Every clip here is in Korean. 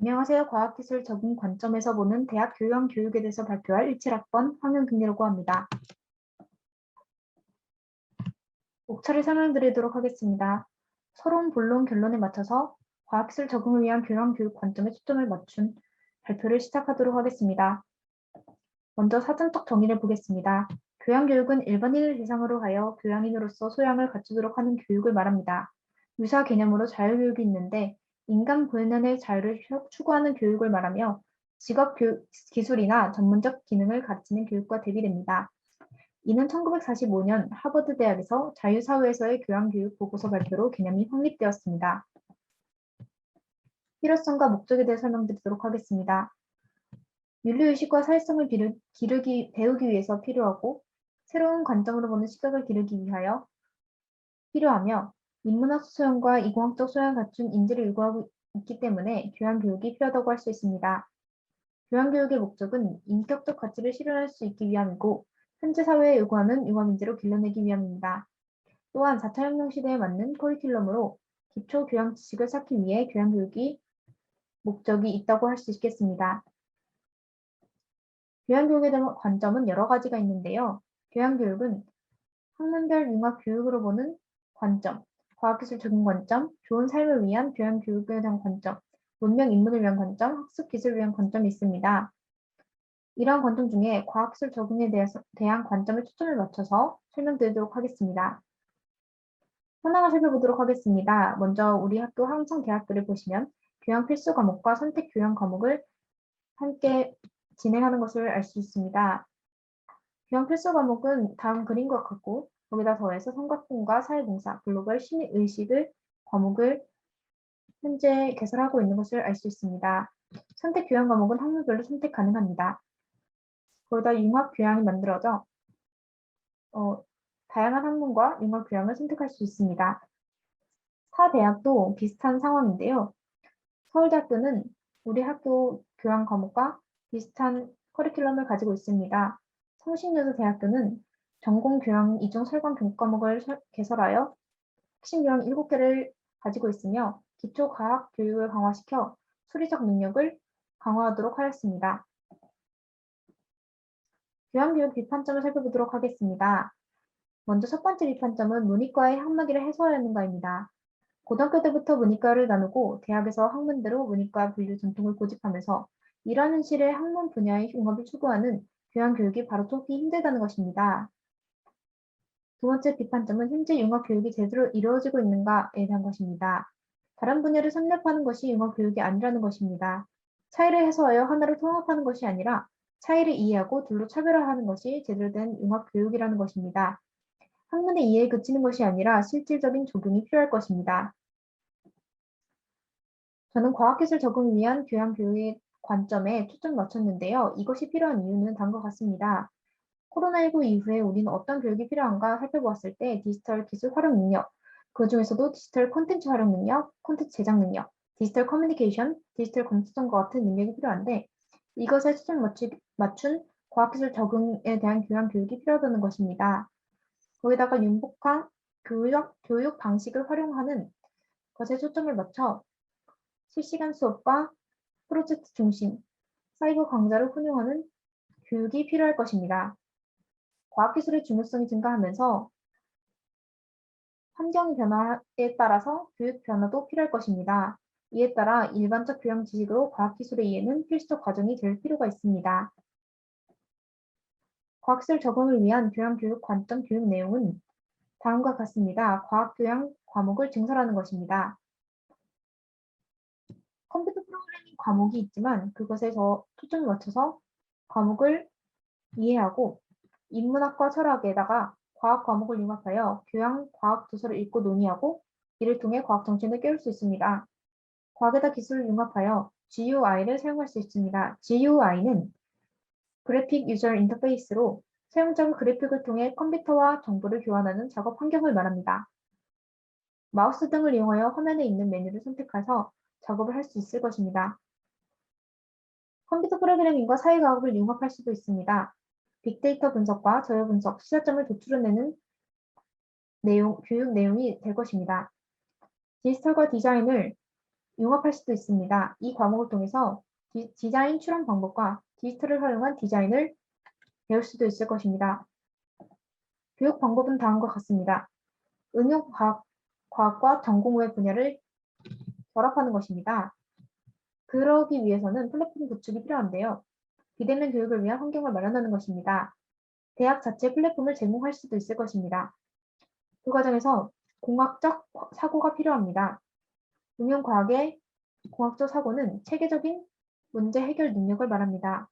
안녕하세요. 과학기술 적응 관점에서 보는 대학 교양 교육에 대해서 발표할 17학번 황윤근이라고 합니다. 목차를 설명드리도록 하겠습니다. 서론, 본론, 결론에 맞춰서 과학기술 적응을 위한 교양 교육 관점에 초점을 맞춘 발표를 시작하도록 하겠습니다. 먼저 사전적 정의를 보겠습니다. 교양 교육은 일반인을 대상으로 하여 교양인으로서 소양을 갖추도록 하는 교육을 말합니다. 유사 개념으로 자유교육이 있는데 인간 본연의 자유를 추구하는 교육을 말하며 직업 기술이나 전문적 기능을 가르치는 교육과 대비됩니다. 이는 1945년 하버드 대학에서 자유사회에서의 교양교육 보고서 발표로 개념이 확립되었습니다. 필요성과 목적에 대해 설명드리도록 하겠습니다. 윤리의식과 사회성을 배우기 위해서 필요하고 새로운 관점으로 보는 시각을 기르기 위하여 필요하며 인문학 소양과 이공학적 소양을 갖춘 인재를 요구하고 있기 때문에 교양교육이 필요하다고 할 수 있습니다. 교양교육의 목적은 인격적 가치를 실현할 수 있기 위함이고 현재 사회에 요구하는 융합인재로 길러내기 위함입니다. 또한 4차 혁명 시대에 맞는 커리큘럼으로 기초 교양 지식을 쌓기 위해 교양교육이 목적이 있다고 할 수 있겠습니다. 교양교육에 대한 관점은 여러 가지가 있는데요. 교양교육은 학문별 융합 교육으로 보는 관점, 과학기술 적용 관점, 좋은 삶을 위한 교양교육에 대한 관점, 문명 인문을 위한 관점, 학습 기술을 위한 관점이 있습니다. 이러한 관점 중에 과학기술 적용에 대한 관점에 초점을 맞춰서 설명드리도록 하겠습니다. 하나하나 살펴보도록 하겠습니다. 먼저 우리 학교 한성 대학교를 보시면 교양 필수 과목과 선택 교양 과목을 함께 진행하는 것을 알 수 있습니다. 교양 필수 과목은 다음 그림과 같고 거기다 더해서 삼각공과 사회봉사, 글로벌 심의의식을 과목을 현재 개설하고 있는 것을 알 수 있습니다. 선택 교양 과목은 학문별로 선택 가능합니다. 거기다 융합 교양이 만들어져 다양한 학문과 융합 교양을 선택할 수 있습니다. 타 대학도 비슷한 상황인데요. 서울대학교는 우리 학교 교양 과목과 비슷한 커리큘럼을 가지고 있습니다. 성신여자대학교는 전공 교양 이중 설관 교육 과목을 개설하여 핵심 교양 7개를 가지고 있으며 기초 과학 교육을 강화시켜 수리적 능력을 강화하도록 하였습니다. 교양교육 비판점을 살펴보도록 하겠습니다. 먼저 첫 번째 비판점은 문이과의 한마디를 해소해야 하는가입니다. 고등학교 때부터 문이과를 나누고 대학에서 학문대로 문이과 분류 전통을 고집하면서 이러한 현실의 학문 분야의 융합을 추구하는 교양교육이 바로 찾기 힘들다는 것입니다. 두 번째 비판점은 현재 융합교육이 제대로 이루어지고 있는가에 대한 것입니다. 다른 분야를 섭렵하는 것이 융합교육이 아니라는 것입니다. 차이를 해소하여 하나로 통합하는 것이 아니라 차이를 이해하고 둘로 차별화하는 것이 제대로 된 융합교육이라는 것입니다. 학문의 이해에 그치는 것이 아니라 실질적인 적용이 필요할 것입니다. 저는 과학기술 적응을 위한 교양교육의 관점에 초점을 맞췄는데요. 이것이 필요한 이유는 다음과 같습니다. 코로나19 이후에 우리는 어떤 교육이 필요한가 살펴보았을 때 디지털 기술 활용 능력, 그 중에서도 디지털 콘텐츠 활용 능력, 콘텐츠 제작 능력, 디지털 커뮤니케이션, 디지털 검색성과 같은 능력이 필요한데 이것에 초점을 맞춘 과학기술 적응에 대한 교양교육이 필요하다는 것입니다. 거기다가 윤복한 교육 방식을 활용하는 것에 초점을 맞춰 실시간 수업과 프로젝트 중심, 사이버 강좌를 활용하는 교육이 필요할 것입니다. 과학기술의 중요성이 증가하면서 환경 변화에 따라서 교육 변화도 필요할 것입니다. 이에 따라 일반적 교양 지식으로 과학기술의 이해는 필수적 과정이 될 필요가 있습니다. 과학기술 적응을 위한 교양 교육 관점 교육 내용은 다음과 같습니다. 과학교양 과목을 증설하는 것입니다. 컴퓨터 프로그래밍 과목이 있지만 그것에 초점을 맞춰서 과목을 이해하고 인문학과 철학에다가 과학 과목을 융합하여 교양 과학 도서를 읽고 논의하고 이를 통해 과학 정신을 깨울 수 있습니다. 과학에다 기술을 융합하여 GUI를 사용할 수 있습니다. GUI는 그래픽 유저 인터페이스로 사용자가 그래픽을 통해 컴퓨터와 정보를 교환하는 작업 환경을 말합니다. 마우스 등을 이용하여 화면에 있는 메뉴를 선택해서 작업을 할 수 있을 것입니다. 컴퓨터 프로그래밍과 사회과학을 융합할 수도 있습니다. 빅데이터 분석과 저요 분석, 시사점을 도출해내는 교육 내용이 될 것입니다. 디지털과 디자인을 융합할 수도 있습니다. 이 과목을 통해서 디자인 출원 방법과 디지털을 활용한 디자인을 배울 수도 있을 것입니다. 교육 방법은 다음과 같습니다. 과학과 전공 외 분야를 결합하는 것입니다. 그러기 위해서는 플랫폼 구축이 필요한데요. 비대면 교육을 위한 환경을 마련하는 것입니다. 대학 자체 플랫폼을 제공할 수도 있을 것입니다. 그 과정에서 공학적 사고가 필요합니다. 응용과학의 공학적 사고는 체계적인 문제 해결 능력을 말합니다.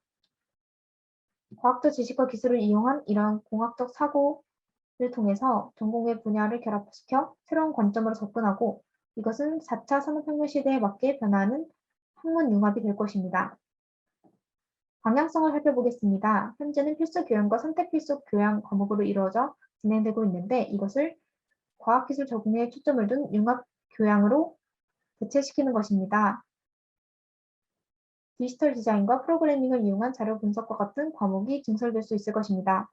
과학적 지식과 기술을 이용한 이러한 공학적 사고를 통해서 전공의 분야를 결합시켜 새로운 관점으로 접근하고 이것은 4차 산업혁명 시대에 맞게 변화하는 학문 융합이 될 것입니다. 방향성을 살펴보겠습니다. 현재는 필수 교양과 선택 필수 교양 과목으로 이루어져 진행되고 있는데 이것을 과학기술 적응에 초점을 둔 융합 교양으로 대체시키는 것입니다. 디지털 디자인과 프로그래밍을 이용한 자료 분석과 같은 과목이 증설될 수 있을 것입니다.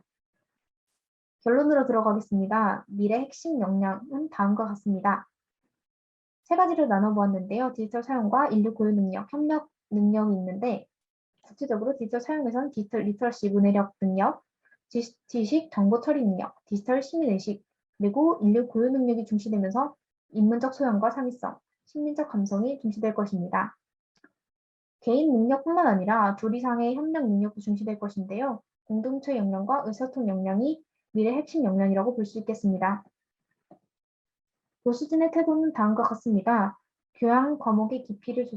결론으로 들어가겠습니다. 미래 핵심 역량은 다음과 같습니다. 세 가지를 나눠보았는데요. 디지털 사용과 인류 고유 능력, 협력 능력이 있는데 구체적으로 디지털 사용에서는 디지털 리터러시 문해력 능력, 지식 정보 처리 능력, 디지털 시민의식, 그리고 인류 고유 능력이 중시되면서 인문적 소양과 창의성, 심리적 감성이 중시될 것입니다. 개인 능력뿐만 아니라 둘 이상의 협력 능력도 중시될 것인데요. 공동체 역량과 의사소통 역량이 미래 핵심 역량이라고 볼 수 있겠습니다. 교수진의 태도는 다음과 같습니다. 교양 과목의 깊이를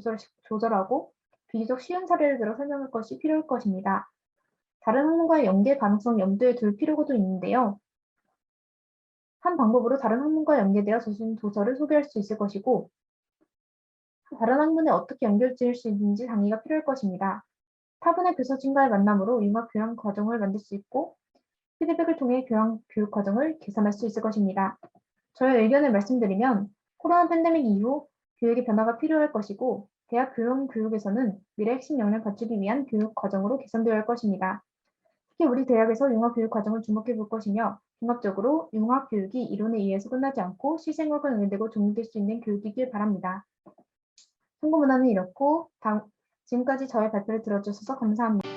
조절하고 비교적 쉬운 사례를 들어 설명할 것이 필요할 것입니다. 다른 학문과의 연계 가능성을 염두에 둘 필요도 있는데요. 한 방법으로 다른 학문과 연계되어 써진 도서를 소개할 수 있을 것이고 다른 학문에 어떻게 연결지을 수 있는지 상의가 필요할 것입니다. 타분의 교사진과의 만남으로 융합 교양 과정을 만들 수 있고 피드백을 통해 교육 과정을 개선할 수 있을 것입니다. 저의 의견을 말씀드리면 코로나 팬데믹 이후 교육의 변화가 필요할 것이고 대학 교육에서는 미래 핵심 역량을 갖추기 위한 교육 과정으로 개선되어야 할 것입니다. 특히 우리 대학에서 융합 교육 과정을 주목해 볼 것이며 종합적으로 융합 교육이 이론에 의해서 끝나지 않고 실생활과 연결되고 적용될 수 있는 교육이길 바랍니다. 참고 문화는 이렇고 지금까지 저의 발표를 들어주셔서 감사합니다.